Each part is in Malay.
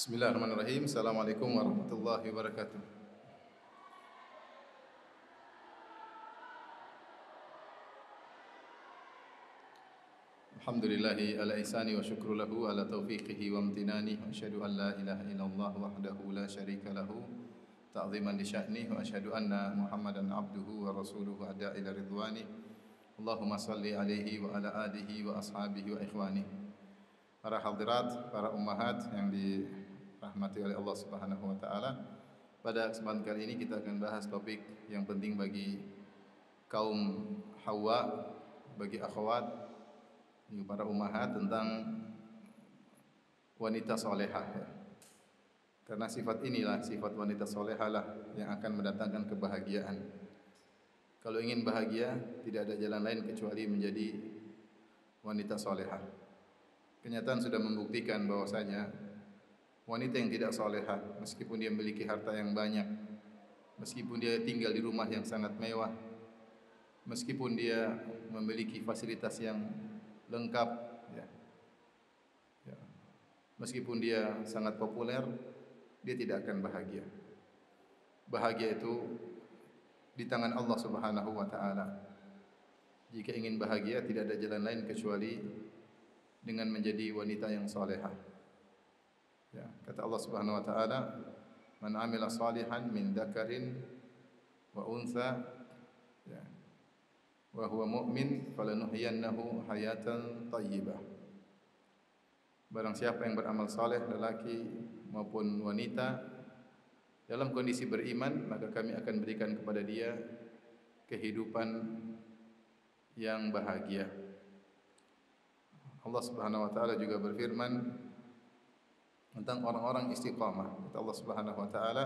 Bismillahirrahmanirrahim. Assalamualaikum warahmatullahi wabarakatuh. Alhamdulillahi ala ihsani wa syukru lahu ala taufiqihi wa amtinani wa asyhadu an la ilaha illallah wahdahu la syarika lahu ta'ziman li sya'ni wa asyhadu anna Muhammadan abduhu wa rasuluhu adda ila ridwani. Allahumma salli alaihi wa ala alihi wa ashabihi wa ikhwani. Para hadirat, para ummahat yang dirahmati oleh Allah Subhanahu wa taala. Pada kesempatan kali ini kita akan bahas topik yang penting bagi kaum Hawa, bagi akhwat, bagi para ummahat tentang wanita salehah ya. Karena sifat inilah, sifat wanita salehah lah yang akan mendatangkan kebahagiaan. Kalau ingin bahagia, tidak ada jalan lain kecuali menjadi wanita salehah. Kenyataan sudah membuktikan bahwasanya wanita yang tidak salehah, meskipun dia memiliki harta yang banyak, meskipun dia tinggal di rumah yang sangat mewah, meskipun dia memiliki fasilitas yang lengkap, meskipun dia sangat populer, dia tidak akan bahagia. Bahagia itu di tangan Allah Subhanahu wa taala. Jika ingin bahagia, tidak ada jalan lain kecuali dengan menjadi wanita yang salehah. Ya, kata Allah Subhanahu wa taala, "Man 'amila salihan min dzakarin wa untha ya, wa huwa mu'min falanuhyiyannahu hayatan thayyibah." Barang siapa yang beramal saleh, lelaki maupun wanita, dalam kondisi beriman, maka kami akan berikan kepada dia kehidupan yang bahagia. Allah Subhanahu wa taala juga berfirman tentang orang-orang istiqamah. Kata Allah Subhanahu wa taala,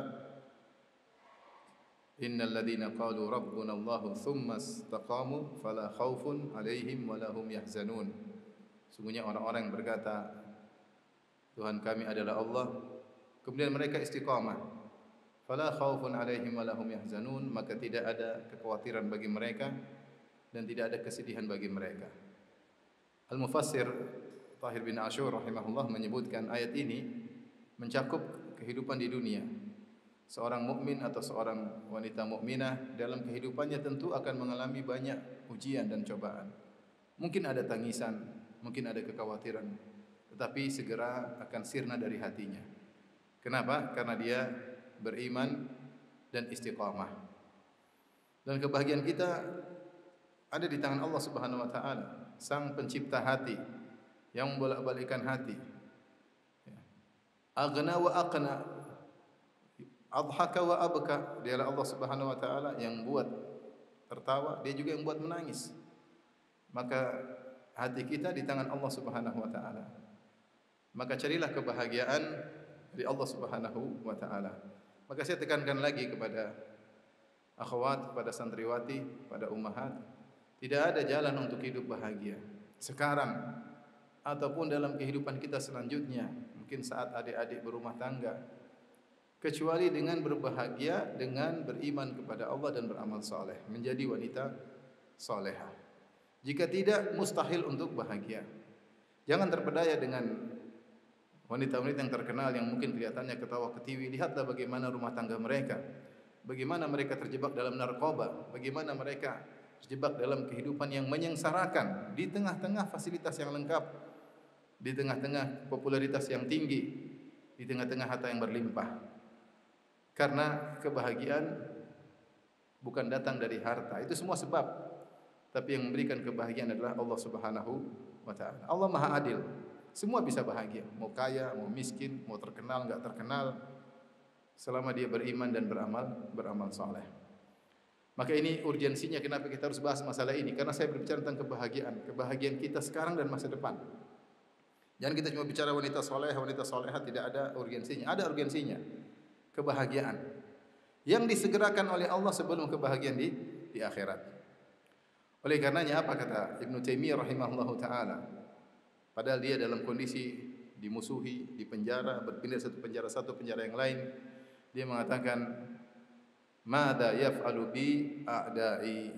"Innal ladzina qalu rabbuna Allahu tsumma istaqamu fala khaufun 'alaihim wa lahum yahzanun." Sungguhnya orang-orang yang berkata, Tuhan kami adalah Allah, kemudian mereka istiqamah, fala khaufun 'alaihim wa lahum yahzanun, maka tidak ada kekhawatiran bagi mereka dan tidak ada kesedihan bagi mereka. Al-Mufassir Tahir bin Ashur rahimahullah menyebutkan ayat ini mencakup kehidupan di dunia. Seorang mukmin atau seorang wanita mukminah dalam kehidupannya tentu akan mengalami banyak ujian dan cobaan. Mungkin ada tangisan, mungkin ada kekhawatiran, tetapi segera akan sirna dari hatinya. Kenapa? Karena dia beriman dan istiqamah. Dan kebahagiaan kita ada di tangan Allah Subhanahu wa taala, Sang Pencipta hati, yang membolak-balikkan hati. Aghna wa aqna, adhaka wa abka. Dialah Allah Subhanahu wa taala yang buat tertawa, dia juga yang buat menangis. Maka hati kita di tangan Allah Subhanahu wa taala. Maka carilah kebahagiaan dari Allah Subhanahu wa taala. Maka saya tekankan lagi kepada akhwat, kepada santriwati, pada ummahat, tidak ada jalan untuk hidup bahagia sekarang ataupun dalam kehidupan kita selanjutnya, mungkin saat adik-adik berumah tangga, kecuali dengan berbahagia, dengan beriman kepada Allah dan beramal saleh, menjadi wanita salehah. Jika tidak, mustahil untuk bahagia. Jangan terpedaya dengan wanita-wanita yang terkenal yang mungkin kelihatannya ketawa ketiwi. Lihatlah bagaimana rumah tangga mereka, bagaimana mereka terjebak dalam narkoba, bagaimana mereka terjebak dalam kehidupan yang menyengsarakan di tengah-tengah fasilitas yang lengkap, di tengah-tengah popularitas yang tinggi, di tengah-tengah harta yang berlimpah. Karena kebahagiaan bukan datang dari harta, itu semua sebab, tapi yang memberikan kebahagiaan adalah Allah Subhanahu wa taala. Allah Maha Adil. Semua bisa bahagia, mau kaya, mau miskin, mau terkenal, enggak terkenal, selama dia beriman dan beramal saleh. Maka ini urgensinya kenapa kita harus bahas masalah ini, karena saya berbicara tentang kebahagiaan kita sekarang dan masa depan. Jangan kita cuma bicara wanita solehah, tidak ada urgensinya. Ada urgensinya, kebahagiaan yang disegerakan oleh Allah sebelum kebahagiaan di akhirat. Oleh karenanya apa kata Ibnu Taimiyah rahimahullahu taala? Padahal dia dalam kondisi dimusuhi, dipenjara, berpindah satu penjara yang lain, dia mengatakan, "Mada yaf'alu bi a'da'i?"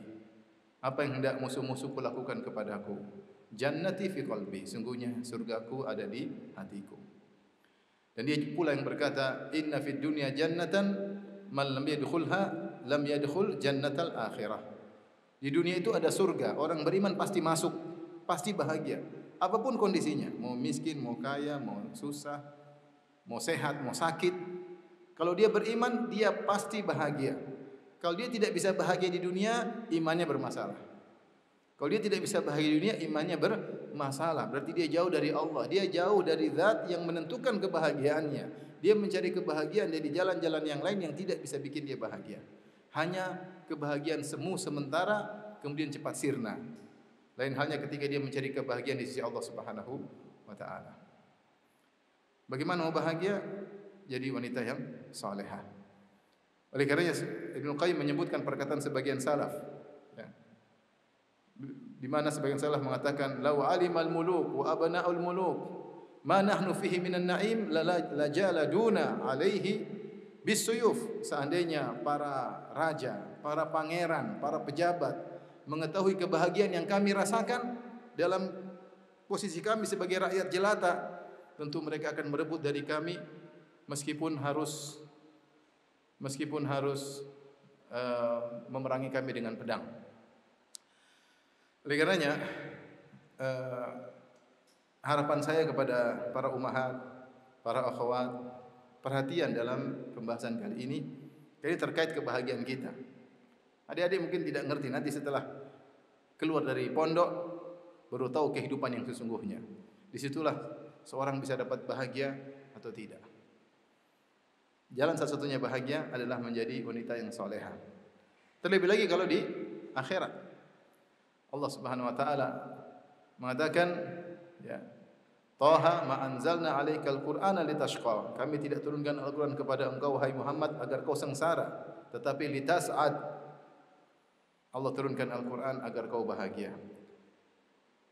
Apa yang hendak musuh-musuhku lakukan kepadaku? Jannati fi qalbi, sungguhnya surgaku ada di hatiku. Dan dia pula yang berkata, "Inna fid dunya jannatan man lam yadkhulha lam yadkhul jannatal akhirah." Di dunia itu ada surga, orang beriman pasti masuk, pasti bahagia. Apapun kondisinya, mau miskin, mau kaya, mau susah, mau sehat, mau sakit. Kalau dia beriman, dia pasti bahagia. Kalau dia tidak bisa bahagia di dunia, imannya bermasalah. Kalau dia tidak bisa bahagia di dunia, imannya bermasalah. Berarti dia jauh dari Allah. Dia jauh dari zat yang menentukan kebahagiaannya. Dia mencari kebahagiaan dari jalan-jalan yang lain yang tidak bisa bikin dia bahagia. Hanya kebahagiaan semu sementara, kemudian cepat sirna. Lain halnya ketika dia mencari kebahagiaan di sisi Allah Subhanahu wa taala. Bagaimana mau bahagia? Jadi wanita yang salehah. Oleh karenanya Ibnu Qayyim menyebutkan perkataan sebagian salaf, ya, di mana sebagian salaf mengatakan, "Lau alimal muluk wa abna'ul muluk ma nahnu fihi minan na'im la jaladuna alaihi bisuyuf." Seandainya para raja, para pangeran, para pejabat mengetahui kebahagiaan yang kami rasakan dalam posisi kami sebagai rakyat jelata, tentu mereka akan merebut dari kami meskipun harus memerangi kami dengan pedang. Oleh karenanya harapan saya kepada para ummahat, para akhwat, perhatian dalam pembahasan kali ini terkait kebahagiaan kita. Adik-adik mungkin tidak ngerti, nanti setelah keluar dari pondok baru tahu kehidupan yang sesungguhnya. Disitulah seorang bisa dapat bahagia atau tidak. Jalan satu-satunya bahagia adalah menjadi wanita yang salehah. Terlebih lagi kalau di akhirat. Allah Subhanahu wa taala mengatakan, ya, Taha ma anzalna 'alaikal Qur'ana litashqa. Kami tidak turunkan Al-Qur'an kepada engkau wahai Muhammad agar kau sengsara, tetapi litas'ad. Allah turunkan Al-Quran agar kau bahagia.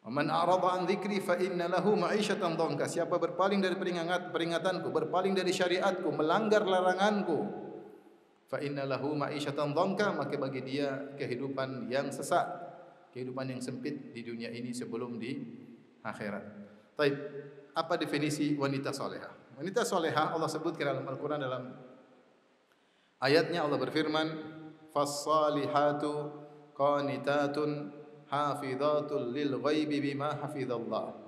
Man a'rada an dzikri fa inna lahu ma'isyatan dhanka. Siapa berpaling dari peringatanku, berpaling dari syariatku, melanggar laranganku, fa inna lahu ma'isyatan dhanka, maka bagi dia kehidupan yang sesak, kehidupan yang sempit di dunia ini sebelum di akhirat. Baik, apa definisi wanita salehah? Wanita salehah Allah sebutkan dalam Al-Quran, dalam ayatnya Allah berfirman, "Fas-salihatu qanitatun hafidhatul lil ghaibi bima hafizallah."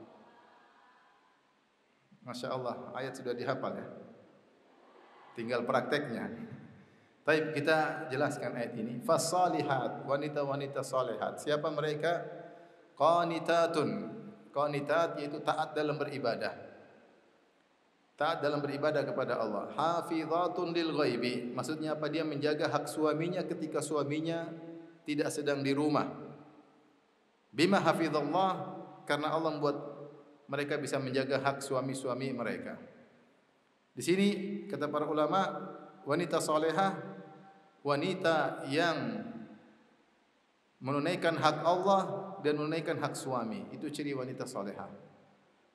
Masya Allah, ayat sudah dihafal ya. Tinggal prakteknya. Baik, kita jelaskan ayat ini. Fas-salihat, wanita-wanita salihat. Siapa mereka? Qanitatun. Qanitat yaitu taat dalam beribadah. Taat dalam beribadah kepada Allah. Hafizatun lil ghaibi. Maksudnya apa? Dia menjaga hak suaminya ketika suaminya tidak sedang di rumah. Bima hafizallah, karena Allah membuat mereka bisa menjaga hak suami-suami mereka. Di sini kata para ulama, wanita salehah, wanita yang menunaikan hak Allah dan menunaikan hak suami. Itu ciri wanita salehah.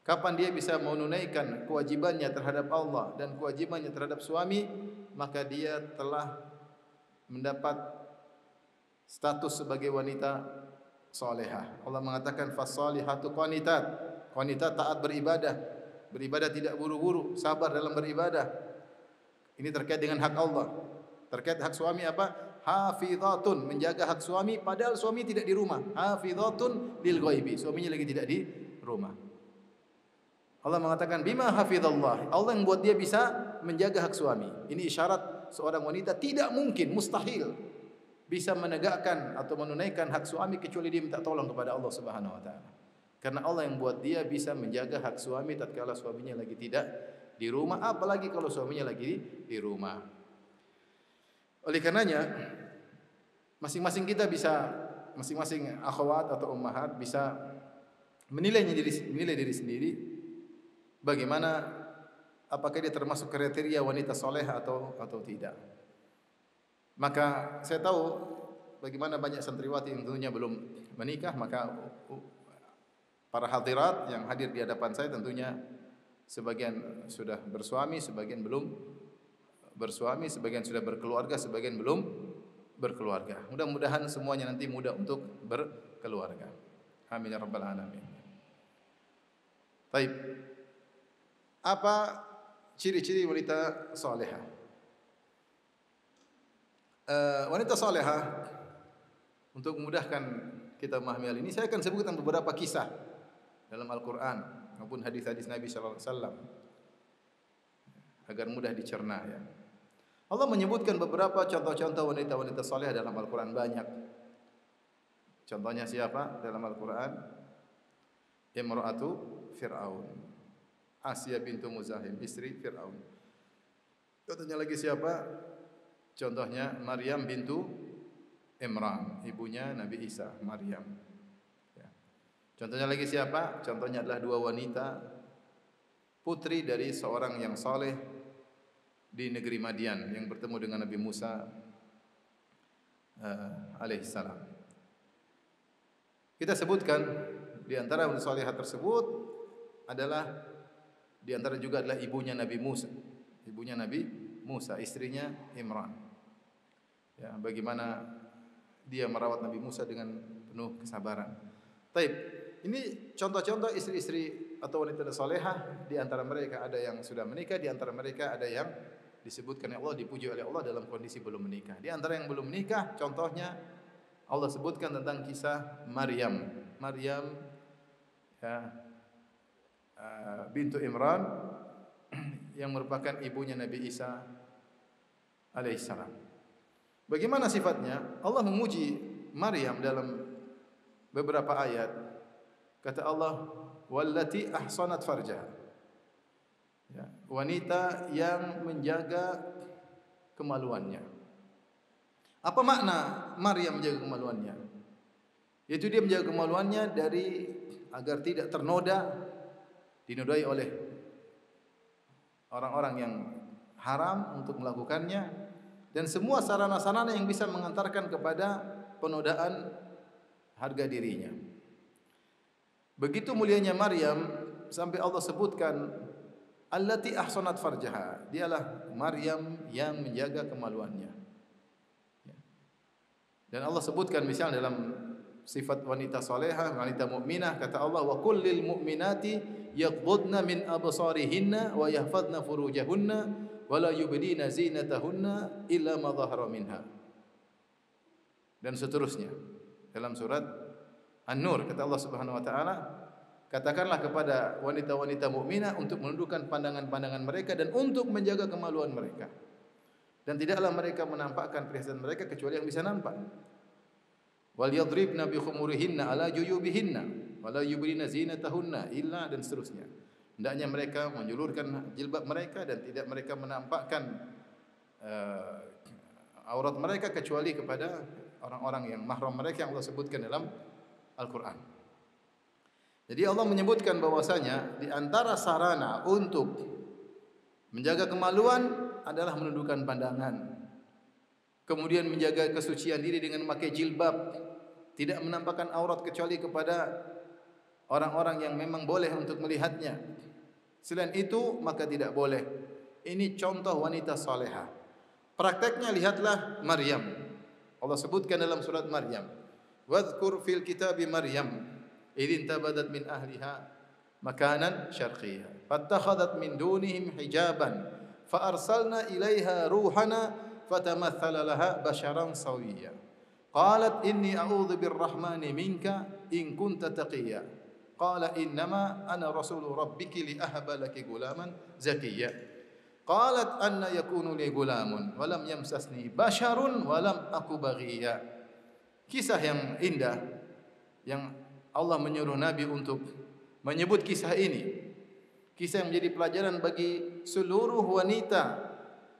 Kapan dia bisa menunaikan kewajibannya terhadap Allah dan kewajibannya terhadap suami, maka dia telah mendapat status sebagai wanita salehah. Allah mengatakan fas-salihatu qanitat. Qanitat taat beribadah. Beribadah tidak buru-buru, sabar dalam beribadah. Ini terkait dengan hak Allah. Terkait hak suami apa? Hafizatun, menjaga hak suami padahal suami tidak di rumah. Hafizatun lil ghaibi, suaminya lagi tidak di rumah. Allah mengatakan bima hafizallah. Allah yang buat dia bisa menjaga hak suami. Ini isyarat seorang wanita tidak mungkin, mustahil bisa menegakkan atau menunaikan hak suami kecuali dia minta tolong kepada Allah Subhanahu wa taala. Karena Allah yang buat dia bisa menjaga hak suami tatkala suaminya lagi tidak di rumah, apalagi kalau suaminya lagi di rumah. Oleh karenanya masing-masing kita bisa, masing-masing akhwat atau ummahat bisa menilai diri sendiri bagaimana, apakah dia termasuk kriteria wanita salehah atau tidak. Maka saya tahu bagaimana banyak santriwati yang tentunya belum menikah, maka para hadirat yang hadir di hadapan saya tentunya sebagian sudah bersuami, sebagian belum bersuami, sebagian sudah berkeluarga, sebagian belum berkeluarga. Mudah-mudahan semuanya nanti mudah untuk berkeluarga. Amin ya rabbal alamin. Baik. Apa ciri-ciri wanita salehah. Wanita salehah, untuk memudahkan kita memahami hal ini, saya akan sebutkan beberapa kisah dalam Al-Quran maupun hadis-hadis Nabi sallallahu alaihi wasallam agar mudah dicerna ya. Allah menyebutkan beberapa contoh-contoh wanita-wanita salehah dalam Al-Quran banyak. Contohnya siapa dalam Al-Quran? Imra'atu Fir'aun, Asia bintu Muzahim, istri Fir'aun. Contohnya lagi siapa? Contohnya Maryam bintu Imran, ibunya Nabi Isa, Maryam. Ya. Contohnya lagi siapa? Contohnya adalah dua wanita putri dari seorang yang saleh di negeri Madian yang bertemu dengan Nabi Musa alaihissalam. Kita sebutkan di antara wanita salehah tersebut adalah di antara juga adalah ibunya Nabi Musa. Ibunya Nabi Musa, istrinya Imran. Ya, bagaimana dia merawat Nabi Musa dengan penuh kesabaran. Taib, ini contoh-contoh istri-istri atau wanita salehah. Di antara mereka ada yang sudah menikah, di antara mereka ada yang disebutkan oleh Allah, dipuji oleh Allah dalam kondisi belum menikah. Di antara yang belum menikah, contohnya Allah sebutkan tentang kisah Maryam. Maryam ya, bintu Imran yang merupakan ibunya Nabi Isa alaihissalam. Bagaimana sifatnya? Allah memuji Maryam dalam beberapa ayat. Kata Allah, "Wallati ahsanat farjaha." Ya, wanita yang menjaga kemaluannya. Apa makna Maryam menjaga kemaluannya? Yaitu dia menjaga kemaluannya dari agar tidak dinodai oleh orang-orang yang haram untuk melakukannya, dan semua sarana-sarana yang bisa mengantarkan kepada penodaan harga dirinya. Begitu mulianya Maryam sampai Allah sebutkan allati ahsanat farjaha, dialah Maryam yang menjaga kemaluannya. Dan Allah sebutkan misalnya dalam sifat wanita salehah, wanita mukminah, kata Allah, wa kullil mu'minati yaghdudna min absarihinna wa yahfazna furujahunna wala yubdina zinatahunna illa ma dhahara minha. Dan seterusnya. Dalam surat An-Nur kata Allah Subhanahu wa taala, katakanlah kepada wanita-wanita mukminah untuk menundukkan pandangan-pandangan mereka dan untuk menjaga kemaluan mereka. Dan tidaklah mereka menampakkan perhiasan mereka kecuali yang bisa nampak. Wal yadribna bi khumurihinna ala juyubihinna wala yubdina zinatahunna illa, dan seterusnya. Hendaknya mereka menjulurkan jilbab mereka dan tidak mereka menampakkan aurat mereka kecuali kepada orang-orang yang mahram mereka yang Allah sebutkan dalam Al-Quran. Jadi Allah menyebutkan bahwasanya di antara sarana untuk menjaga kemaluan adalah menundukkan pandangan. Kemudian menjaga kesucian diri dengan memakai jilbab, tidak menampakkan aurat kecuali kepada orang-orang yang memang boleh untuk melihatnya. Selain itu maka tidak boleh. Ini contoh wanita salehah. Prakteknya lihatlah Maryam. Allah sebutkan dalam surat Maryam, "Wadhkur fil kitabi Maryam idh intabadat min ahliha makanan syarqiyya fattakhadhat min dunihim hijaban fa arsalna ilaiha ruhana fatamathala laha basharan sawiyya qalat inni a'udzu birrahmani minka in kunta taqiyya." Qala innama ana rasulu rabbiki li ahaba laki gulaman zakiyya. Qalat anna yakunu li gulamun wa lam yamsasni basharun wa lam aku baghiyya. Kisah yang indah yang Allah menyuruh Nabi untuk menyebut kisah ini. Kisah yang menjadi pelajaran bagi seluruh wanita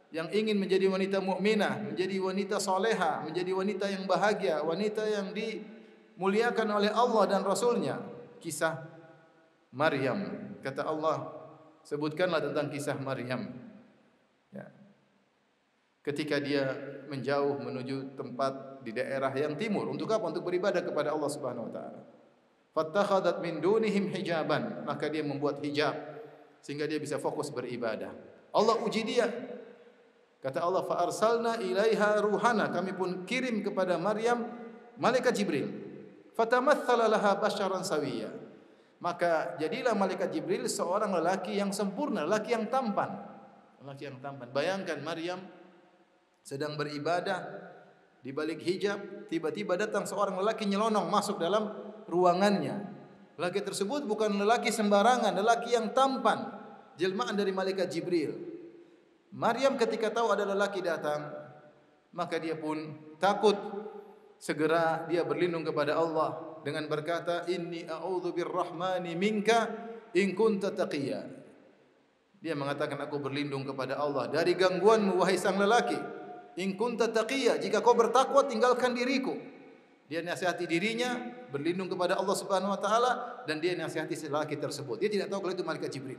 yang ingin menjadi wanita mukminah, menjadi wanita salehah, menjadi wanita yang bahagia, wanita yang dimuliakan oleh Allah dan Rasulnya. Kisah Maryam, kata Allah, sebutkanlah tentang kisah Maryam. Ya. Ketika dia menjauh menuju tempat di daerah yang timur, untuk apa? Untuk beribadah kepada Allah Subhanahu wa taala. Fattakhadat min dunihim hijaban, maka dia membuat hijab sehingga dia bisa fokus beribadah. Allah uji dia. Kata Allah, fa arsalna ilaiha ruhana, kami pun kirim kepada Maryam malaikat Jibril. Fatamathala laha basharan sawiyya. Maka jadilah malaikat Jibril seorang lelaki yang sempurna, lelaki yang tampan. lelaki yang tampan. Bayangkan Maryam sedang beribadah di balik hijab, tiba-tiba datang seorang lelaki nyelonong masuk dalam ruangannya. Lelaki tersebut bukan lelaki sembarangan, lelaki yang tampan, jelmaan dari malaikat Jibril. Maryam ketika tahu ada lelaki datang, maka dia pun takut. Segera dia berlindung kepada Allah dengan berkata, "Inni a'udzu birrahmani minka in kunta taqiyya." Dia mengatakan, aku berlindung kepada Allah dari gangguanmu wahai sang lelaki. In kunta taqiyya, jika kau bertakwa tinggalkan diriku. Dia nasihati dirinya, berlindung kepada Allah Subhanahu wa taala, dan dia nasihati si lelaki tersebut. Dia tidak tahu kalau itu malaikat Jibril.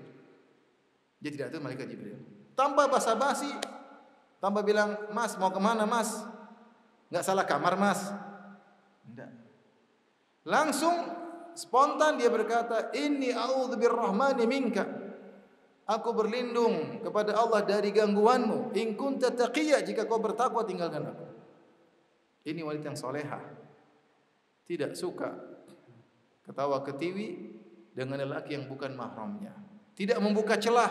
Dia tidak tahu malaikat Jibril. Tanpa basa-basi, tanpa bilang, "Mas, mau kemana Mas? Enggak salah kamar Mas." Tidak. Langsung spontan dia berkata, "Inni a'udzu birrahmani minka." Aku berlindung kepada Allah dari gangguanmu. In kunta taqiyya, jika kau bertakwa tinggalkan aku. Ini wanita yang salehah. Tidak suka ketawa ketiwi dengan lelaki yang bukan mahramnya. Tidak membuka celah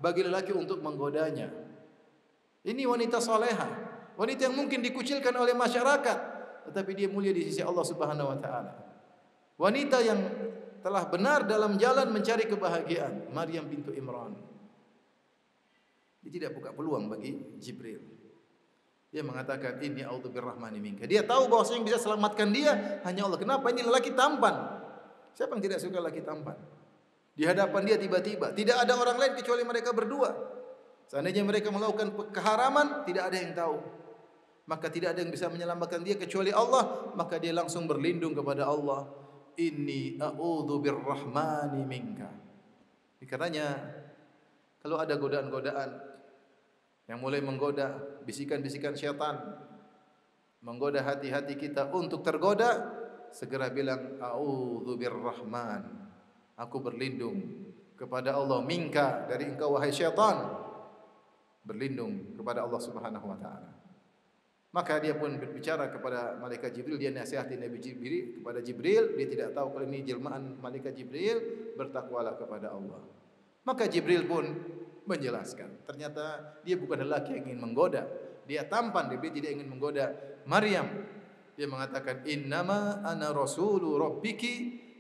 bagi lelaki untuk menggodanya. Ini wanita salehah, wanita yang mungkin dikucilkan oleh masyarakat, tetapi dia mulia di sisi Allah Subhanahu wa taala. Wanita yang telah benar dalam jalan mencari kebahagiaan, Maryam bintu Imran. Dia tidak buka peluang bagi Jibril. Dia mengatakan, "Inni a'udzu birrahmani minka." Dia tahu bahwa yang bisa selamatkan dia hanya Allah. Kenapa? Ini lelaki tampan. Siapa yang tidak suka lelaki tampan? Di hadapan dia tiba-tiba tidak ada orang lain kecuali mereka berdua. Seandainya mereka melakukan keharaman, tidak ada yang tahu. Maka tidak ada yang bisa menyelamatkan dia kecuali Allah. Maka dia langsung berlindung kepada Allah. Inni a'udzu birrahmani minka. Karenanya kalau ada godaan-godaan yang mulai menggoda, bisikan-bisikan syaitan menggoda hati-hati kita untuk tergoda, segera bilang a'udzu birrahman. Aku berlindung kepada Allah minka, dari engkau wahai syaitan. Berlindung kepada Allah Subhanahu wa taala. Maka dia pun berbicara kepada malaikat Jibril, dia nasihati Nabi Jibril kepada Jibril, dia tidak tahu kalau ini jelmaan malaikat Jibril, bertakwalah kepada Allah. Maka Jibril pun menjelaskan, ternyata dia bukan lelaki yang ingin menggoda, dia tampan, dia tidak ingin menggoda Maryam. Dia mengatakan, "Innama ana rasulu rabbiki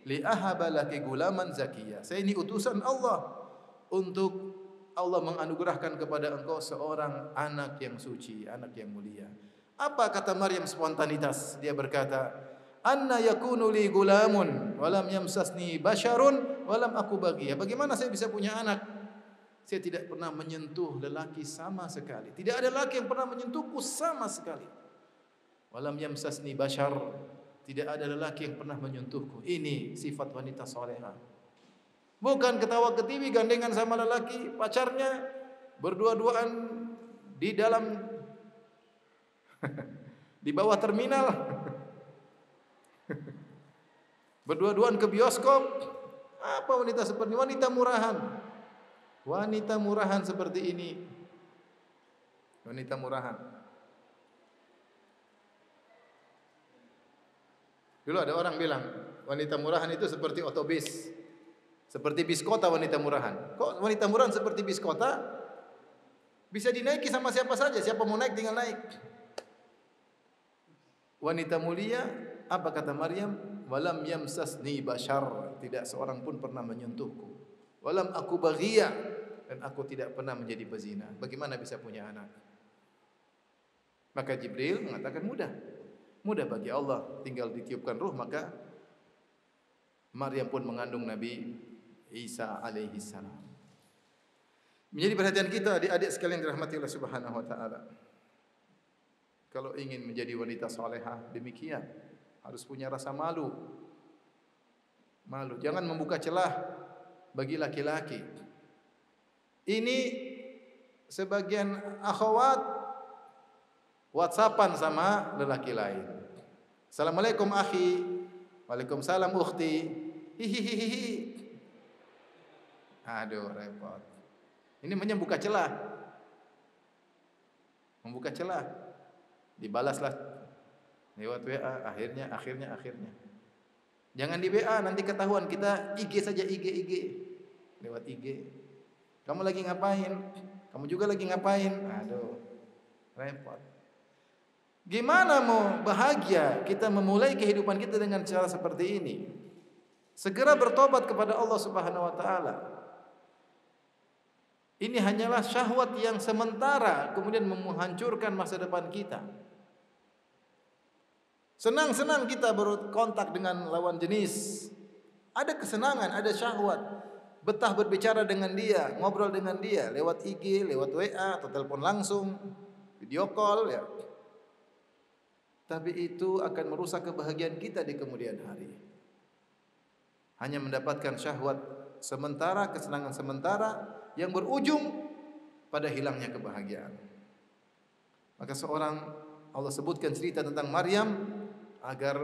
li ahaba laki gulaman zakiyya." Saya ini utusan Allah untuk Allah menganugerahkan kepada engkau seorang anak yang suci, anak yang mulia. Apa kata Maryam spontanitas? Dia berkata, "Anna yakunu li gulamun walam yamsasni basyarun walam aku baghiyah." Bagaimana saya bisa punya anak? Saya tidak pernah menyentuh lelaki sama sekali. Tidak ada lelaki yang pernah menyentuhku sama sekali. Walam yamsasni basyar. Tidak ada lelaki yang pernah menyentuhku. Ini sifat wanita salehah. Bukan ketawa ketiwi gandengan sama lelaki pacarnya, berdua-duaan di dalam di bawah terminal, berdua-duaan ke bioskop. Apa wanita seperti ini? Wanita murahan. Wanita murahan seperti ini. Wanita murahan. Dulu ada orang bilang, wanita murahan itu seperti otobis. Seperti bis kota wanita murahan. Kok wanita murahan seperti bis kota? Bisa dinaiki sama siapa saja. Siapa mau naik tinggal naik. Wanita mulia, apa kata Maryam? Walam yamsasni bashar. Tidak seorang pun pernah menyentuhku. Walam aku baghiyah. Dan aku tidak pernah menjadi pezina. Bagaimana bisa punya anak? Maka Jibril mengatakan mudah. Mudah bagi Allah. Tinggal ditiupkan ruh, maka Maryam pun mengandung Nabi Isa alaihi salam. Menjadi perhatian kita adik-adik sekalian dirahmati Allah Subhanahu wa taala. Kalau ingin menjadi wanita salehah demikian, harus punya rasa malu. Malu, jangan membuka celah bagi laki-laki. Ini sebagian akhwat WhatsAppan sama lelaki lain. Assalamualaikum akhi. Waalaikumsalam ukhti. Hihihihi. Aduh, repot. Ini membuka celah. Membuka celah. Dibalaslah lewat WA, akhirnya. Jangan di WA, nanti ketahuan, kita IG saja, IG. Lewat IG. Kamu lagi ngapain? Kamu juga lagi ngapain? Aduh, repot. Gimana mau bahagia kita memulai kehidupan kita dengan cara seperti ini? Segera bertobat kepada Allah Subhanahu wa taala. Ini hanyalah syahwat yang sementara kemudian menghancurkan masa depan kita. Senang-senang kita berkontak dengan lawan jenis. Ada kesenangan, ada syahwat. Betah berbicara dengan dia, ngobrol dengan dia lewat IG, lewat WA atau telepon langsung, video call ya. Tapi itu akan merusak kebahagiaan kita di kemudian hari. Hanya mendapatkan syahwat sementara, kesenangan sementara yang berujung pada hilangnya kebahagiaan. Maka seorang Allah sebutkan cerita tentang Maryam agar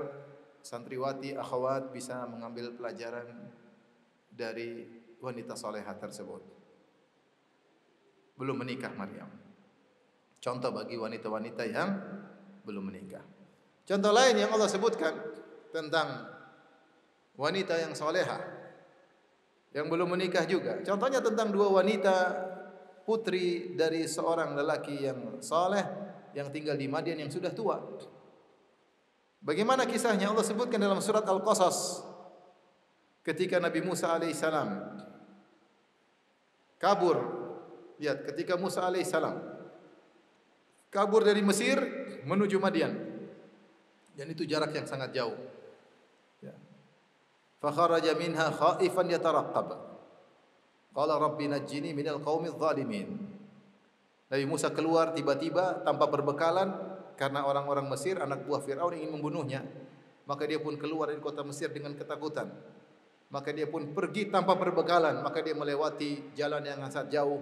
santriwati akhwat bisa mengambil pelajaran dari wanita salehah tersebut. Belum menikah Maryam. Contoh bagi wanita-wanita yang belum menikah. Contoh lain yang Allah sebutkan tentang wanita yang salehah yang belum menikah juga. Contohnya tentang dua wanita putri dari seorang lelaki yang saleh yang tinggal di Madian yang sudah tua. Bagaimana kisahnya Allah sebutkan dalam surat Al-Qasas ketika Nabi Musa alaihissalam kabur. Lihat ketika Musa alaihissalam kabur dari Mesir menuju Madian. Dan itu jarak yang sangat jauh. Ya. Fa kharaja minha khaifan yataraqqab. Qala rabbi najjini minal qaumidz zalimin. Nabi Musa keluar tiba-tiba tanpa perbekalan karena orang-orang Mesir, anak buah Firaun ingin membunuhnya. Maka dia pun keluar dari kota Mesir dengan ketakutan. Maka dia pun pergi tanpa perbekalan. Maka dia melewati jalan yang sangat jauh,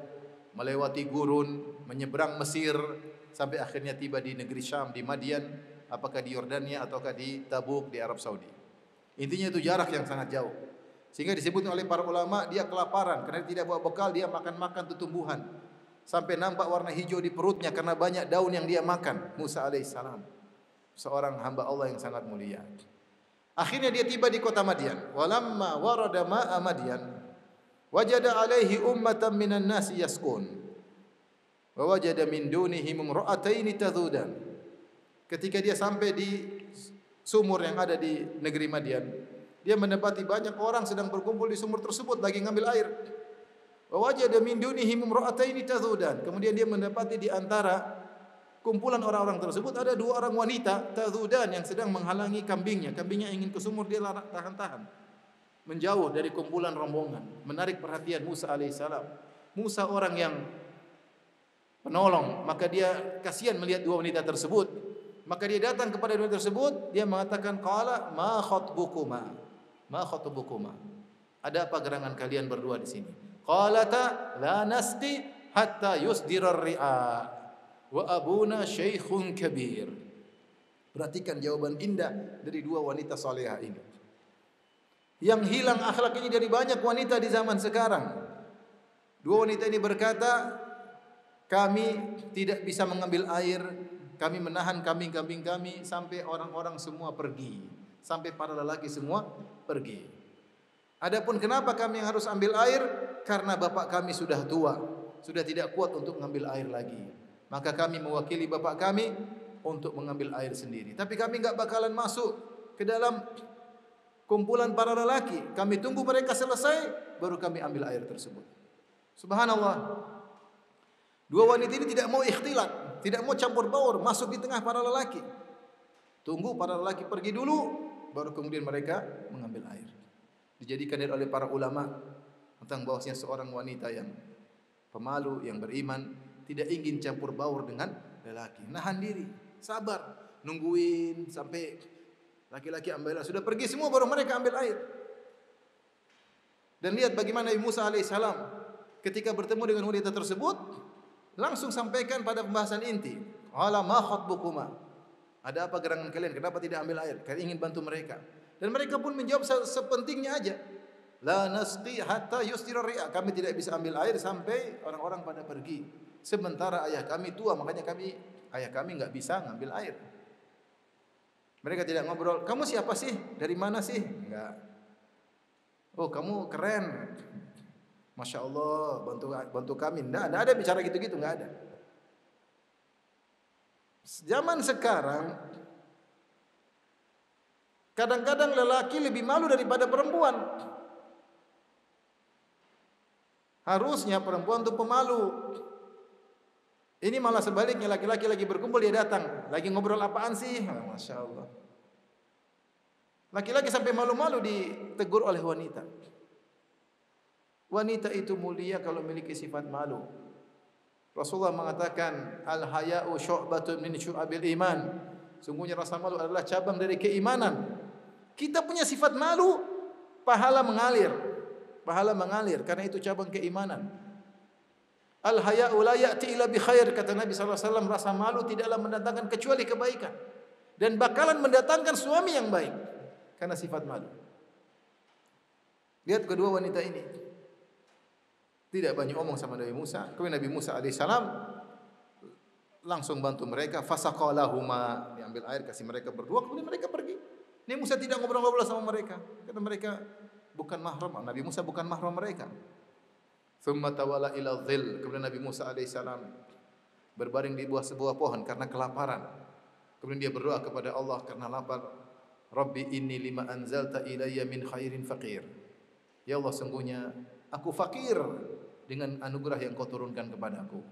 melewati gurun, menyeberang Mesir sampai akhirnya tiba di negeri Syam, di Madian. Apakah di Yordania ataukah di Tabuk di Arab Saudi. Intinya itu jarak yang sangat jauh. Sehingga disebut oleh para ulama dia kelaparan karena tidak bawa bekal, dia makan-makan tumbuhan. Sampai nampak warna hijau di perutnya karena banyak daun yang dia makan. Musa alaihissalam, seorang hamba Allah yang sangat mulia. Akhirnya dia tiba di kota Madian. Walamma warada ma'a Madian wajada alaihi ummatan minan nasi yaskun. Wa wajada min dunihim imra'ataini tadhudan. Ketika dia sampai di sumur yang ada di negeri Madian, dia mendapati banyak orang sedang berkumpul di sumur tersebut lagi ngambil air. Wa wajada min dunihim imra'ataini tadhudan. Kemudian dia mendapati di antara kumpulan orang-orang tersebut ada dua orang wanita tadhudan yang sedang menghalangi kambingnya. Kambingnya ingin ke sumur, dia tahan-tahan. Menjauh dari kumpulan rombongan, menarik perhatian Musa alaihissalam. Musa orang yang penolong, maka dia kasihan melihat dua wanita tersebut. Maka dia datang kepada dua tersebut, dia mengatakan qala ma khatbukuma? Ma khatbukuma? Ada apa gerangan kalian berdua di sini? Qalata la nasqi hatta yusdira ar-ri'a wa abuna syaikhun kabir. Perhatikan jawaban indah dari dua wanita salehah ini. Yang hilang akhlak ini dari banyak wanita di zaman sekarang. Dua wanita ini berkata, kami tidak bisa mengambil air. Kami menahan kambing-kambing kami sampai orang-orang semua pergi. Sampai para lelaki semua pergi. Adapun kenapa kami yang harus ambil air? Karena bapak kami sudah tua. Sudah tidak kuat untuk mengambil air lagi. Maka kami mewakili bapak kami untuk mengambil air sendiri. Tapi kami enggak bakalan masuk ke dalam kumpulan para lelaki. Kami tunggu mereka selesai, baru kami ambil air tersebut. Subhanallah. Dua wanita ini tidak mau ikhtilat, tidak mau campur baur, masuk di tengah para lelaki. Tunggu para lelaki pergi dulu, baru kemudian mereka mengambil air. Dijadikan oleh para ulama tentang bahwasanya seorang wanita yang pemalu, yang beriman, tidak ingin campur baur dengan lelaki. Nahan diri, sabar, nungguin sampai laki-laki ambil air. Sudah pergi semua, baru mereka ambil air. Dan lihat bagaimana Nabi Musa alaihissalam ketika bertemu dengan wanita tersebut, langsung sampaikan pada pembahasan inti. Qala ma khatbukuma? Ada apa gerangan kalian? Kenapa tidak ambil air? Kalian ingin bantu mereka. Dan mereka pun menjawab sepentingnya aja. La nasqi hatta yusdira ri'a. Kami tidak bisa ambil air sampai orang-orang pada pergi. Sementara ayah kami tua, makanya ayah kami enggak bisa ngambil air. Mereka tidak ngobrol, "Kamu siapa sih? Dari mana sih?" Enggak. "Oh, kamu keren." Masya Allah, bantu kami. Tidak ada bicara gitu-gitu, nggak ada. Zaman sekarang, kadang-kadang lelaki lebih malu daripada perempuan. Harusnya perempuan itu pemalu. Ini malah sebaliknya, laki-laki lagi berkumpul dia datang, lagi ngobrol apaan sih? Masya Allah. Laki-laki sampai malu-malu ditegur oleh wanita. Wanita itu mulia kalau memiliki sifat malu. Rasulullah mengatakan, al-haya'u syu'batun min syu'abil iman. Sungguhnya rasa malu adalah cabang dari keimanan. Kita punya sifat malu, pahala mengalir. Pahala mengalir karena itu cabang keimanan. Al-haya'u la ya'ti illa bi khair, kata Nabi sallallahu alaihi wasallam, rasa malu tidaklah mendatangkan kecuali kebaikan. Dan bakalan mendatangkan suami yang baik karena sifat malu. Lihat kedua wanita ini. Tidak banyak omong sama Nabi Musa. Kemudian Nabi Musa alaihissalam langsung bantu mereka. Fasaqalahuma, diambil air kasih mereka berdua. Kemudian mereka pergi. Nabi Musa tidak ngobrol-ngobrol sama mereka karena mereka bukan mahram. Nabi Musa bukan mahram mereka. Thumma tawala ila dhil. Kemudian Nabi Musa alaihissalam berbaring di bawah sebuah pohon karena kelaparan. Kemudian dia berdoa kepada Allah karena lapar. Rabbi inni lima anzalta ilayya min khairin faqir. Ya Allah, sungguhnya aku fakir dengan anugerah yang kau turunkan kepadaku.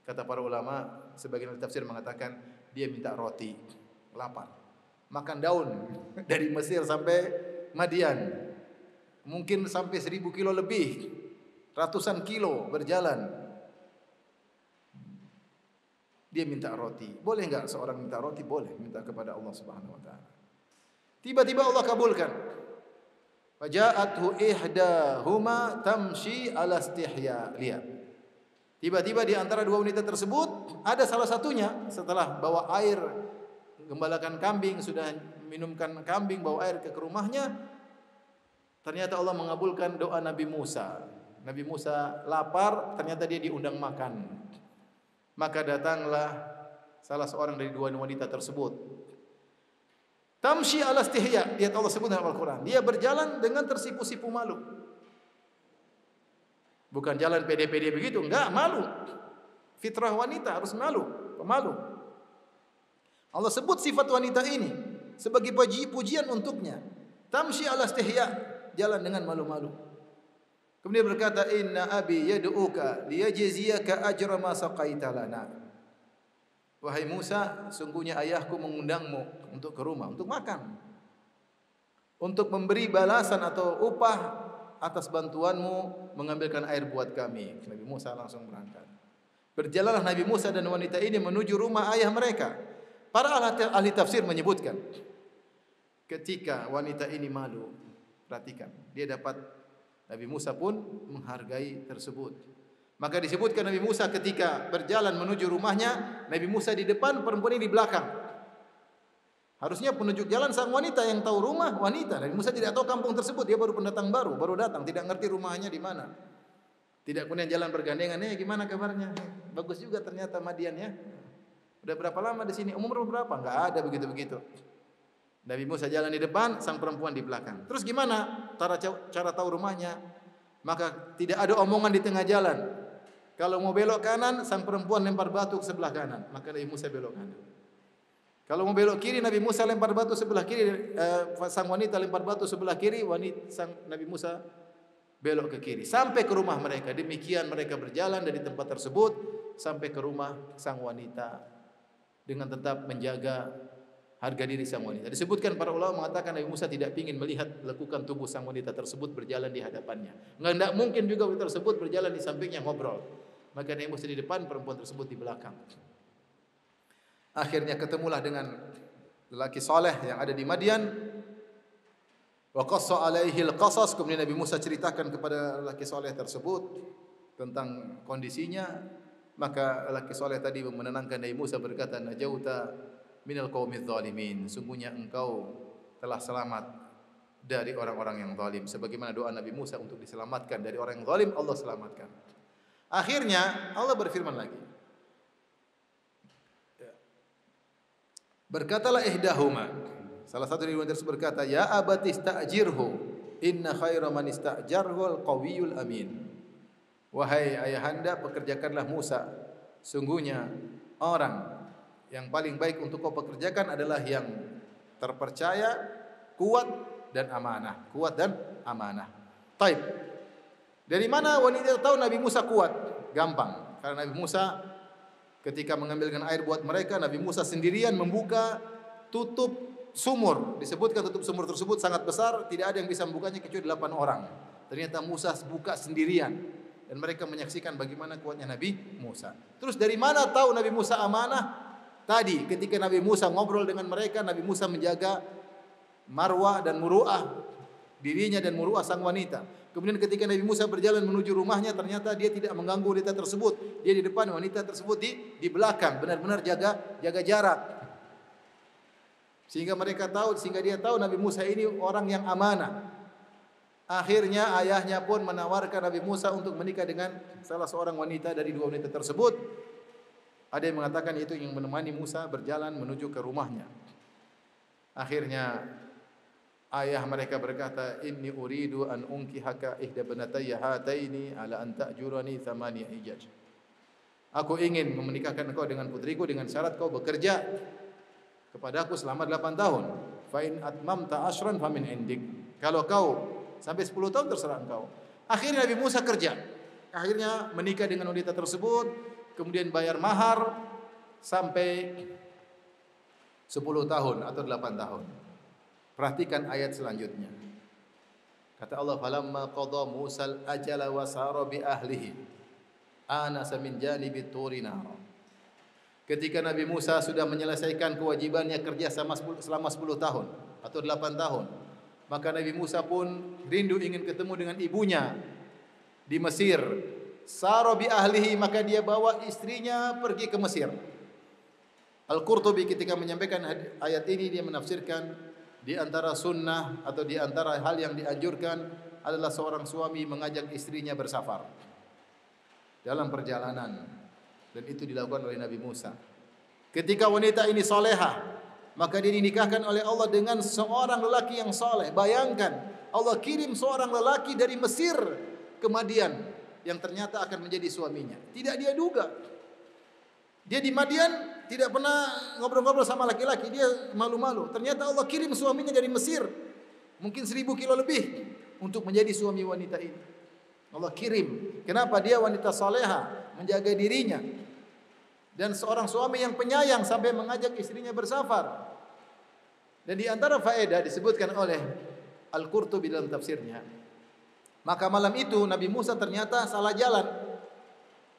Kata para ulama, sebagian tafsir mengatakan dia minta roti, lapar. Makan daun dari Mesir sampai Madian. Mungkin sampai 1000 kilo lebih. Ratusan kilo berjalan. Dia minta roti. Boleh enggak seorang minta roti? Boleh, minta kepada Allah Subhanahu wa taala. Tiba-tiba Allah kabulkan. Faja'athu ihdahuma tamshi ala istihya. Lihat. Tiba-tiba di antara dua wanita tersebut ada salah satunya setelah bawa air gembalakan kambing, sudah minumkan kambing, bawa air ke rumahnya. Ternyata Allah mengabulkan doa Nabi Musa. Nabi Musa lapar, ternyata dia diundang makan. Maka datanglah salah seorang dari dua wanita tersebut. Tamshi ala istihya, lihat Allah sebut dalam Al-Quran. Dia berjalan dengan tersipu-sipu malu. Bukan jalan pede-pede begitu, enggak, malu. Fitrah wanita harus malu, pemalu. Allah sebut sifat wanita ini sebagai pujian untuknya. Tamshi ala istihya, jalan dengan malu-malu. Kemudian berkata, inna abi yad'uka liyajziyaka ajra ma saqaita lana. Wahai Musa, sungguhnya ayahku mengundangmu untuk ke rumah, untuk makan. Untuk memberi balasan atau upah atas bantuanmu mengambilkan air buat kami. Nabi Musa langsung berangkat. Berjalanlah Nabi Musa dan wanita ini menuju rumah ayah mereka. Para ahli tafsir menyebutkan, ketika wanita ini malu, perhatikan, dia dapat Nabi Musa pun menghargai tersebut. Maka disebutkan Nabi Musa ketika berjalan menuju rumahnya, Nabi Musa di depan, perempuan ini di belakang. Harusnya penunjuk jalan sang wanita yang tahu rumah wanita. Nabi Musa tidak tahu kampung tersebut, dia baru pendatang baru datang, tidak ngerti rumahnya di mana. Tidak punya jalan bergandengan, gimana kabarnya? Bagus juga ternyata Madiannya. Udah berapa lama di sini? Umur berapa? Enggak ada begitu-begitu. Nabi Musa jalan di depan, sang perempuan di belakang. Terus gimana cara tahu rumahnya? Maka tidak ada omongan di tengah jalan. Kalau mau belok kanan, sang perempuan lempar batu ke sebelah kanan, maka Nabi Musa belok kanan. Kalau mau belok kiri, Nabi Musa lempar batu sebelah kiri, sang wanita lempar batu sebelah kiri, sang Nabi Musa belok ke kiri. Sampai ke rumah mereka. Demikian mereka berjalan dari tempat tersebut sampai ke rumah sang wanita dengan tetap menjaga harga diri sang wanita. Disebutkan para ulama mengatakan Nabi Musa tidak ingin melihat lekukan tubuh sang wanita tersebut berjalan di hadapannya. Tidak mungkin juga wanita tersebut berjalan di sampingnya ngobrol. Maka Nabi Musa di depan, perempuan tersebut di belakang. Akhirnya ketemulah dengan lelaki soleh yang ada di Madian. Wa qassa alaihi al-qasas. Kemudian Nabi Musa ceritakan kepada lelaki soleh tersebut tentang kondisinya. Maka lelaki soleh tadi menenangkan Nabi Musa, berkata, najauta minal qaumidz zalimin. Sungguhnya engkau telah selamat dari orang-orang yang zalim. Sebagaimana doa Nabi Musa untuk diselamatkan dari orang yang zalim, Allah selamatkan. Akhirnya Allah berfirman lagi. Berkatalah ihdahuma. Salah satu dari wanita tersebut berkata, ya abati ista'jirhu, inna khaira man ista'jarhu al-qawiyul amin. wahai ayahanda, pekerjakanlah Musa. Sungguhnya orang yang paling baik untuk kau pekerjakan adalah yang terpercaya, kuat dan amanah. Kuat dan amanah. Taib. Dari mana wanita tahu Nabi Musa kuat? Gampang. Karena Nabi Musa ketika mengambilkan air buat mereka, Nabi Musa sendirian membuka tutup sumur. Disebutkan tutup sumur tersebut sangat besar, tidak ada yang bisa membukanya kecuali 8 orang. Ternyata Musa buka sendirian dan mereka menyaksikan bagaimana kuatnya Nabi Musa. Terus dari mana tahu Nabi Musa amanah? Tadi ketika Nabi Musa ngobrol dengan mereka, Nabi Musa menjaga marwah dan muruah dirinya dan muruah sang wanita. Kemudian ketika Nabi Musa berjalan menuju rumahnya, ternyata dia tidak mengganggu wanita tersebut. Dia di depan, wanita tersebut di belakang, benar-benar jaga jarak. Sehingga dia tahu Nabi Musa ini orang yang amanah. Akhirnya ayahnya pun menawarkan Nabi Musa untuk menikah dengan salah seorang wanita dari 2 wanita tersebut. Ada yang mengatakan itu yang menemani Musa berjalan menuju ke rumahnya. Akhirnya ayah mereka berkata, inni uridu an unkihaka ihda banatayya hataini ala an ta'jurani thamaniya hijaj. Aku ingin menikahkan engkau dengan putriku dengan syarat kau bekerja kepadaku selama 8 tahun. Fa in atmamta ashran fa min indik. Kalau kau sampai 10 tahun terserah engkau. Akhirnya Nabi Musa kerja. Akhirnya menikah dengan wanita tersebut, kemudian bayar mahar sampai 10 tahun atau 8 tahun. Perhatikan ayat selanjutnya. Kata Allah, "Falamma qada Musal ajala wa sara bi ahlihi anasa min janibi turi nara." Ketika Nabi Musa sudah menyelesaikan kewajibannya kerja selama 10 tahun atau 8 tahun, maka Nabi Musa pun rindu ingin ketemu dengan ibunya di Mesir. Sara bi ahlihi, maka dia bawa istrinya pergi ke Mesir. Al-Qurtubi ketika menyampaikan ayat ini dia menafsirkan di antara sunnah atau di antara hal yang dianjurkan adalah seorang suami mengajak istrinya bersafar dalam perjalanan, dan itu dilakukan oleh Nabi Musa. Ketika wanita ini salehah, maka dia dinikahkan oleh Allah dengan seorang lelaki yang saleh. Bayangkan, Allah kirim seorang lelaki dari Mesir ke Madian yang ternyata akan menjadi suaminya. Tidak dia duga. Dia di Madian tidak pernah ngobrol-ngobrol sama laki-laki, dia malu-malu. Ternyata Allah kirim suaminya dari Mesir, mungkin 1000 kilo lebih, untuk menjadi suami wanita ini. Allah kirim. Kenapa? Dia wanita saleha, menjaga dirinya, dan seorang suami yang penyayang sampai mengajak istrinya bersafar. Dan di antara faedah disebutkan oleh Al-Qurtubi dalam tafsirnya, maka malam itu Nabi Musa ternyata salah jalan.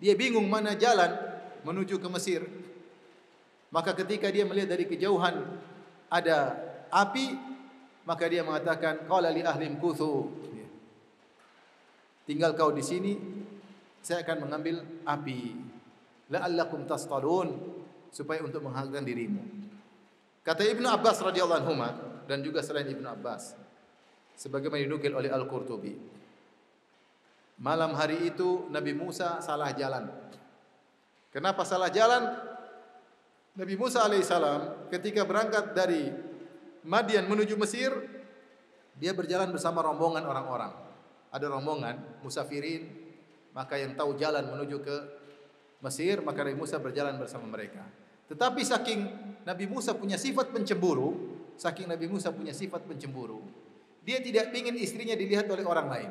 Dia bingung mana jalan menuju ke Mesir. Maka ketika dia melihat dari kejauhan ada api, maka dia mengatakan, qala li ahlim kuthu, tinggal kau di sini, saya akan mengambil api, la'allakum tastalun, supaya untuk menghangatkan dirimu. Kata Ibnu Abbas radhiyallahu anhu dan juga selain Ibnu Abbas, sebagaimana dinukil oleh Al-Qurtubi, malam hari itu Nabi Musa salah jalan. Kenapa salah jalan? Nabi Musa alaihissalam ketika berangkat dari Madian menuju Mesir, dia berjalan bersama rombongan orang-orang. Ada rombongan musafirin, maka yang tahu jalan menuju ke Mesir, maka Nabi Musa berjalan bersama mereka. Tetapi saking Nabi Musa punya sifat pencemburu, dia tidak ingin istrinya dilihat oleh orang lain.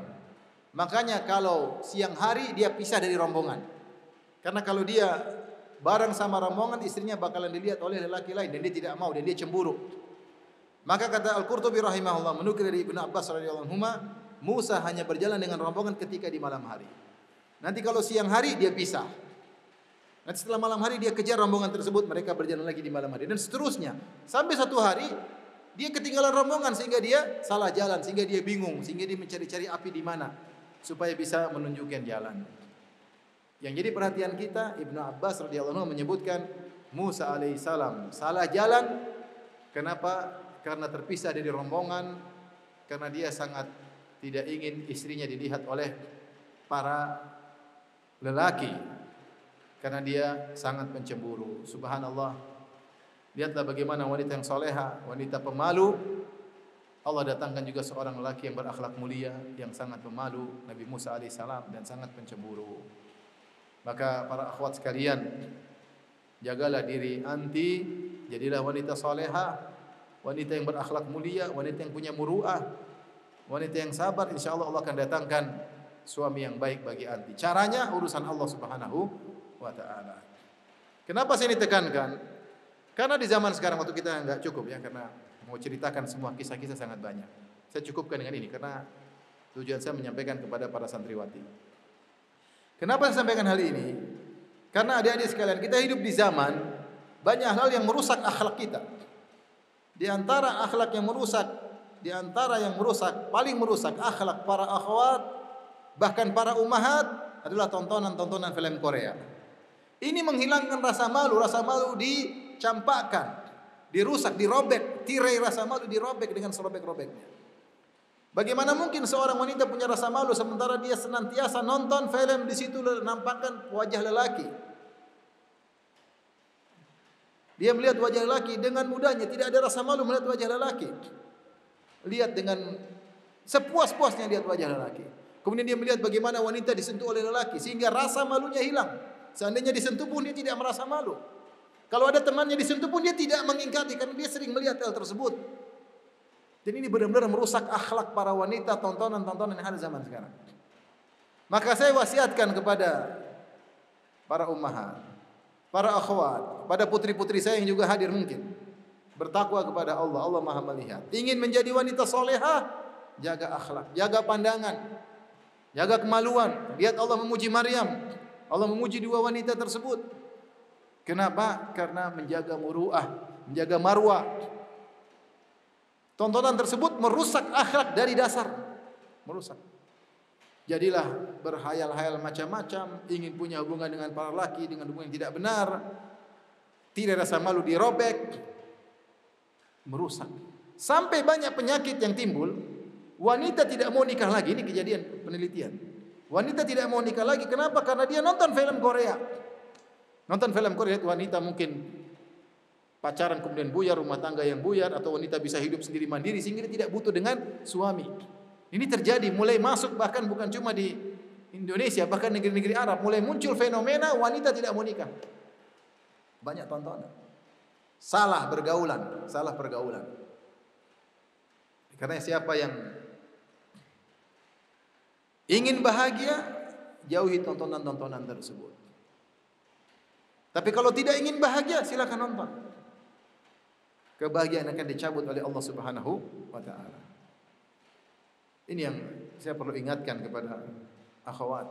Makanya kalau siang hari dia pisah dari rombongan. Karena kalau dia bareng sama rombongan, istrinya bakalan dilihat oleh lelaki lain dan dia tidak mau, dan dia cemburu. Maka kata Al-Qurtubi rahimahullah menukil dari Ibnu Abbas radhiyallahu anhu, Musa hanya berjalan dengan rombongan ketika di malam hari. Nanti kalau siang hari dia pisah. Nanti setelah malam hari dia kejar rombongan tersebut, mereka berjalan lagi di malam hari, dan seterusnya. Sampai satu hari dia ketinggalan rombongan sehingga dia salah jalan, sehingga dia bingung, sehingga dia mencari-cari api di mana supaya bisa menunjukkan jalan. Yang jadi perhatian kita, Ibnu Abbas radhiyallahu anhu menyebutkan Musa alaihissalam salah jalan. Kenapa? Karena terpisah dari rombongan, karena dia sangat tidak ingin istrinya dilihat oleh para lelaki, karena dia sangat mencemburu. Subhanallah. Lihatlah bagaimana wanita yang soleha, wanita pemalu, Allah datangkan juga seorang lelaki yang berakhlak mulia, yang sangat pemalu, Nabi Musa alaihissalam, dan sangat pencemburu. Maka para akhwat sekalian, jagalah diri anti, jadilah wanita salehah, wanita yang berakhlak mulia, wanita yang punya muruah, wanita yang sabar. Insyaallah Allah akan datangkan suami yang baik bagi anti. Caranya urusan Allah Subhanahu wa taala. Kenapa saya ini tekankan? Karena di zaman sekarang waktu kita enggak cukup ya, karena mau ceritakan semua kisah-kisah sangat banyak. Saya cukupkan dengan ini karena tujuan saya menyampaikan kepada para santriwati. Kenapa saya sampaikan hal ini? Karena adik-adik sekalian, kita hidup di zaman banyak hal yang merusak akhlak kita. Di antara akhlak yang merusak, paling merusak akhlak para akhwat, bahkan para ummahat adalah tontonan-tontonan film Korea. Ini menghilangkan rasa malu dicampakkan, dirusak, dirobek, tirai rasa malu dirobek dengan serobek-robeknya. Bagaimana mungkin seorang wanita punya rasa malu sementara dia senantiasa nonton film, di situ nampakkan wajah lelaki. Dia melihat wajah lelaki dengan mudahnya, tidak ada rasa malu melihat wajah lelaki. Lihat dengan sepuas-puasnya lihat wajah lelaki. Kemudian dia melihat bagaimana wanita disentuh oleh lelaki sehingga rasa malunya hilang. Seandainya disentuh pun dia tidak merasa malu. Kalau ada temannya disentuh pun dia tidak mengingkari karena dia sering melihat hal tersebut. Dan ini benar-benar merusak akhlak para wanita, tontonan-tontonan yang ada zaman sekarang. Maka saya wasiatkan kepada para ummahat, para akhwat, pada putri-putri saya yang juga hadir mungkin, bertakwa kepada Allah, Allah Maha melihat. Ingin menjadi wanita solehah, jaga akhlak, jaga pandangan, jaga kemaluan. Lihat Allah memuji Maryam, Allah memuji dua wanita tersebut. Kenapa? Karena menjaga muruah, menjaga marwah. Tontonan tersebut merusak akhlak dari dasar, merusak. Jadilah berhayal-hayal macam-macam, ingin punya hubungan dengan para laki dengan hubungan yang tidak benar, tidak rasa malu dirobek, merusak. Sampai banyak penyakit yang timbul, wanita tidak mau nikah lagi. Ini kejadian penelitian. Wanita tidak mau nikah lagi, kenapa? Karena dia nonton film Korea. Nonton film Korea, wanita mungkin pacaran kemudian buyar, rumah tangga yang buyar, atau wanita bisa hidup sendiri mandiri sehingga dia tidak butuh dengan suami. Ini terjadi mulai masuk bahkan bukan cuma di Indonesia, bahkan negeri-negeri Arab mulai muncul fenomena wanita tidak mau nikah. Banyak tontonan. Salah pergaulan. Karena siapa yang ingin bahagia, jauhi tontonan-tontonan tersebut. Tapi kalau tidak ingin bahagia, silakan nonton. Kebahagiaan akan dicabut oleh Allah Subhanahu wa taala. Ini yang saya perlu ingatkan kepada akhwat.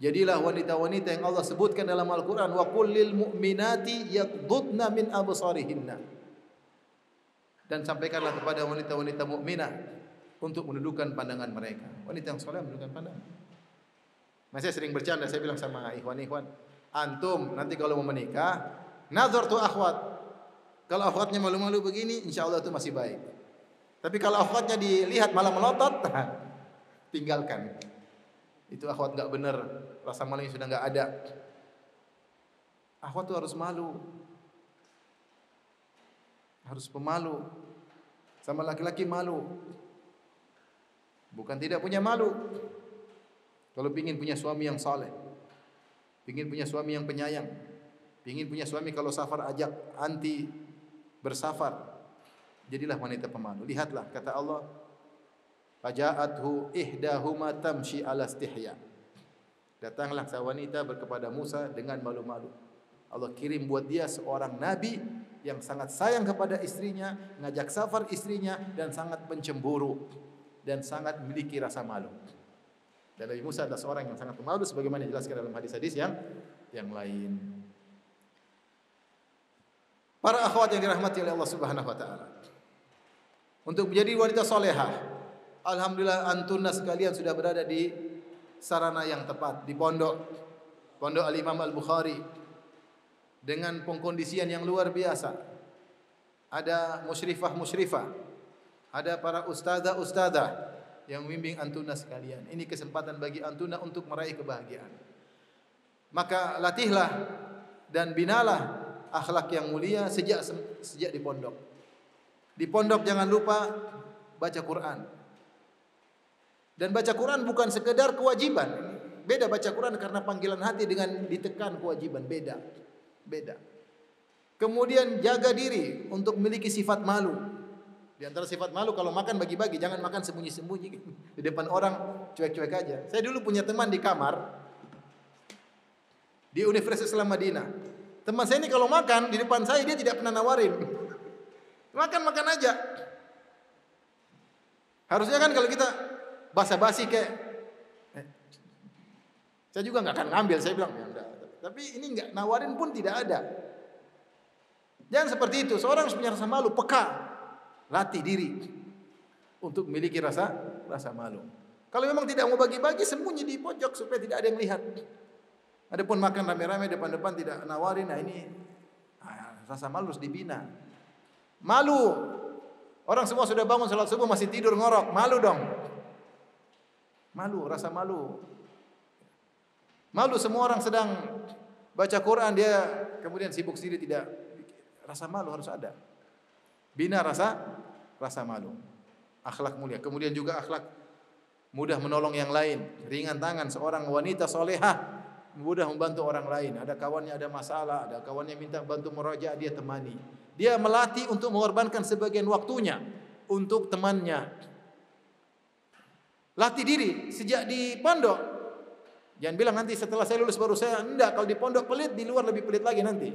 Jadilah wanita-wanita yang Allah sebutkan dalam Al-Qur'an, wa qul lil mu'minati yaghdudna min absarihinna. Dan sampaikanlah kepada wanita-wanita mukminah untuk menundukkan pandangan mereka. Wanita yang saleh menundukkan pandangan. Saya sering bercanda, saya bilang sama ikhwan-ikhwan, antum nanti kalau mau menikah, nazar tu akhwat. Kalau akhwatnya malu-malu begini, insyaallah itu masih baik. Tapi kalau akhwatnya dilihat malah melotot, tinggalkan. Itu akhwat enggak benar, rasa malunya sudah enggak ada. Akhwat itu harus malu. Harus pemalu. Sama laki-laki malu. Bukan tidak punya malu. Kalau ingin punya suami yang saleh, ingin punya suami yang penyayang, ingin punya suami kalau safar ajak anti bersafar, jadilah wanita pemalu. Lihatlah kata Allah, faja'athu ihdahuma tamshi ala istihya. Datanglah wanita kepada Musa dengan malu-malu. Allah kirim buat dia seorang nabi yang sangat sayang kepada istrinya, ngajak safar istrinya, dan sangat pencemburu dan sangat memiliki rasa malu. Dan Nabi Musa adalah seorang yang sangat pemalu sebagaimana dijelaskan dalam hadis-hadis yang lain. Para akhwat yang dirahmati oleh Allah Subhanahu wa taala. Untuk menjadi wanita salehah, alhamdulillah antunna sekalian sudah berada di sarana yang tepat, di pondok Al-Imam Al-Bukhari dengan pengkondisian yang luar biasa. Ada musyrifah, ada para ustazah yang membimbing antuna sekalian. Ini kesempatan bagi antuna untuk meraih kebahagiaan. Maka latihlah dan binalah akhlak yang mulia sejak di pondok. Di pondok jangan lupa baca Quran. Dan baca Quran bukan sekedar kewajiban. Beda baca Quran karena panggilan hati dengan ditekan kewajiban, beda. Beda. Kemudian jaga diri untuk memiliki sifat malu. Di antara sifat malu kalau makan bagi-bagi, jangan makan sembunyi-sembunyi di depan orang, cuek-cuek aja. Saya dulu punya teman di kamar di Universitas Islam Madinah. Teman saya ini kalau makan di depan saya dia tidak pernah nawarin. Makan-makan aja. Harusnya kan kalau kita basa-basi kayak saya juga nggak akan ngambil, saya bilang ya enggak. Tapi ini nggak nawarin pun tidak ada. Jangan seperti itu. Seorang harus punya rasa malu, peka. Latih diri untuk memiliki rasa malu. Kalau memang tidak mau bagi-bagi, sembunyi di pojok supaya tidak ada yang lihat. Adapun makan rame-rame depan-depan tidak nawarin, nah ini rasa malu harus dibina. Malu. Orang semua sudah bangun salat subuh masih tidur ngorok, malu dong. Malu, rasa malu. Malu semua orang sedang baca Quran, dia kemudian sibuk sendiri, tidak. Rasa malu harus ada. Bina rasa malu. Akhlak mulia. Kemudian juga akhlak mudah menolong yang lain. Ringan tangan. Seorang wanita solehah mudah membantu orang lain. Ada kawannya ada masalah, ada kawannya minta bantu meraja, dia temani. Dia melatih untuk mengorbankan sebagian waktunya untuk temannya. Latih diri sejak di pondok. Jangan bilang nanti setelah saya lulus baru saya. Enggak, kalau di pondok pelit, di luar lebih pelit lagi nanti.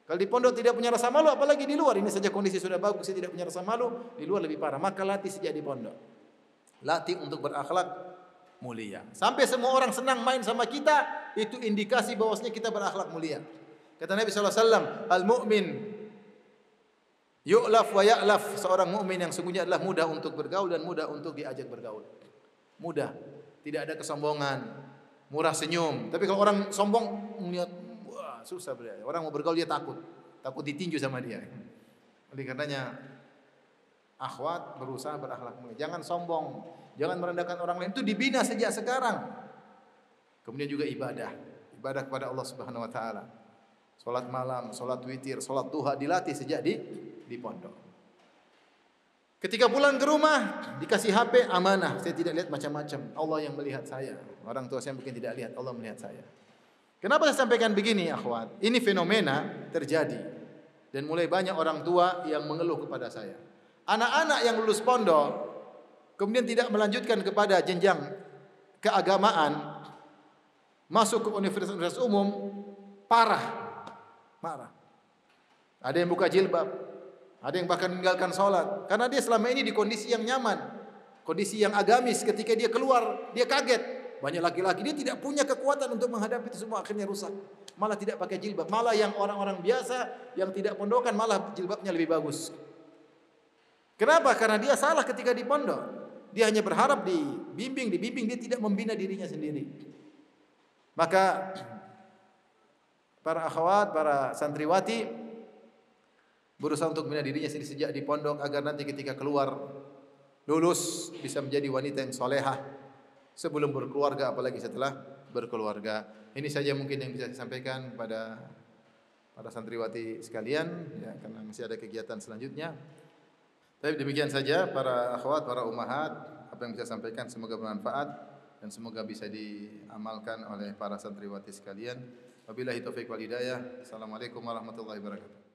Kalau di pondok tidak punya rasa malu, apalagi di luar. Ini saja kondisi sudah bagus, saya tidak punya rasa malu, di luar lebih parah. Maka latih sejak di pondok. Latih untuk berakhlak mulia. Sampai semua orang senang main sama kita, itu indikasi bahwasanya kita berakhlak mulia. Kata Nabi SAW, al-mu'min yu'laf wa ya'laf. Seorang mukmin yang sungguhnya adalah mudah untuk bergaul dan mudah untuk diajak bergaul. Mudah, tidak ada kesombongan, murah senyum. Tapi kalau orang sombong, melihat susah beliau. Orang mau bergaul dia takut ditinju sama dia. Oleh karenanya akhwat berusaha berakhlak mulia. Jangan sombong, jangan merendahkan orang lain. Itu dibina sejak sekarang. Kemudian juga ibadah kepada Allah Subhanahu wa taala. Salat malam, salat witir, salat duha dilatih sejak di pondok. Ketika pulang ke rumah dikasih HP, amanah. Saya tidak lihat macam-macam. Allah yang melihat saya. Orang tua saya mungkin tidak lihat, Allah melihat saya. Kenapa saya sampaikan begini, akhwat? Ini fenomena terjadi dan mulai banyak orang tua yang mengeluh kepada saya. Anak-anak yang lulus pondok kemudian tidak melanjutkan kepada jenjang keagamaan, masuk ke universitas umum, parah. Ada yang buka jilbab, ada yang bahkan meninggalkan sholat karena dia selama ini di kondisi yang nyaman, kondisi yang agamis. Ketika dia keluar, dia kaget. Banyak laki-laki dia tidak punya kekuatan untuk menghadapi itu semua, akhirnya rusak. Malah tidak pakai jilbab. Malah yang orang-orang biasa yang tidak pondokan malah jilbabnya lebih bagus. Kenapa? Karena dia salah ketika di pondok. Dia hanya berharap dibimbing, dia tidak membina dirinya sendiri. Maka para akhwat, para santriwati berusaha untuk membina dirinya sendiri sejak di pondok agar nanti ketika keluar lulus bisa menjadi wanita yang solehah. Sebelum berkeluarga apalagi setelah berkeluarga. Ini saja mungkin yang bisa saya sampaikan pada para santriwati sekalian ya, karena masih ada kegiatan selanjutnya. Tapi demikian saja para akhwat, para ummahat, apa yang bisa saya sampaikan semoga bermanfaat dan semoga bisa diamalkan oleh para santriwati sekalian. Wabillahi taufiq wal hidayah. Assalamualaikum warahmatullahi wabarakatuh.